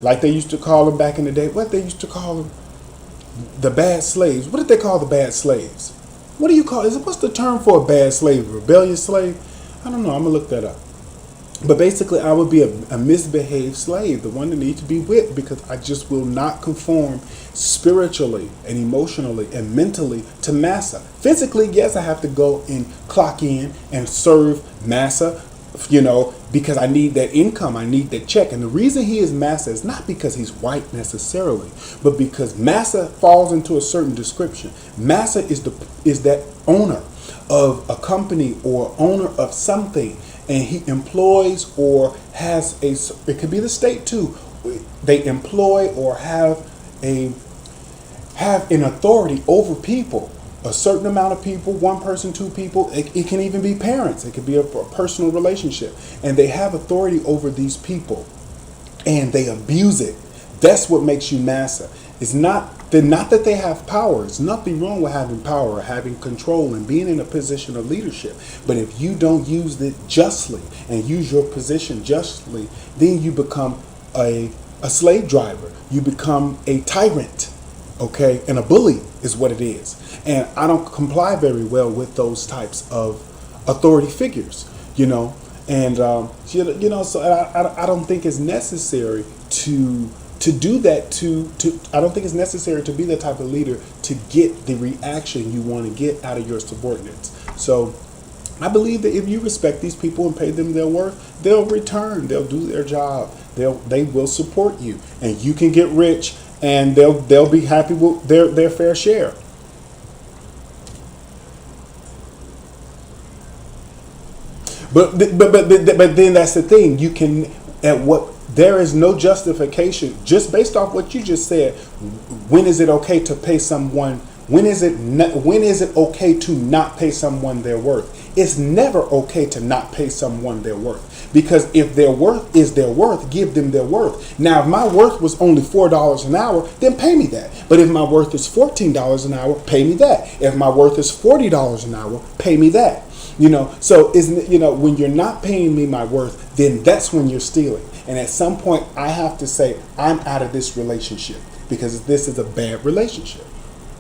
Like they used to call them back in the day. What they used to call them? The bad slaves. What did they call the bad slaves? What do you call? What's the term for a bad slave? Rebellious slave? I don't know. I'm gonna look that up. But basically, I would be a misbehaved slave, the one that needs to be whipped because I just will not conform spiritually and emotionally and mentally to Massa. Physically, yes, I have to go and clock in and serve Massa, because I need that income, I need that check. And the reason he is Massa is not because he's white necessarily, but because Massa falls into a certain description. Massa is that owner of a company or owner of something, and he employs or has it could be the state too. They employ or have an authority over people, a certain amount of people, one person, two people. It can even be parents. It could be a personal relationship, and they have authority over these people, and they abuse it. That's what makes you Massa. It's not that they have power. There's nothing wrong with having power, or having control, and being in a position of leadership. But if you don't use it justly and use your position justly, then you become a slave driver. You become a tyrant, okay? And a bully is what it is. And I don't comply very well with those types of authority figures, And so I don't think it's necessary to do that. I don't think it's necessary to be that type of leader to get the reaction you want to get out of your subordinates. So I believe that if you respect these people and pay them their worth, they'll return. They'll do their job. They will support you, and you can get rich, and they'll be happy with their fair share. But then that's the thing. You can there is no justification just based off what you just said. When is it okay to pay someone? When is it okay to not pay someone their worth? It's never okay to not pay someone their worth, because if their worth is their worth, give them their worth. Now, if my worth was only $4 an hour, then pay me that. But if my worth is $14 an hour, pay me that. If my worth is $40 an hour, pay me that. So when you're not paying me my worth, then that's when you're stealing. And at some point, I have to say, I'm out of this relationship because this is a bad relationship.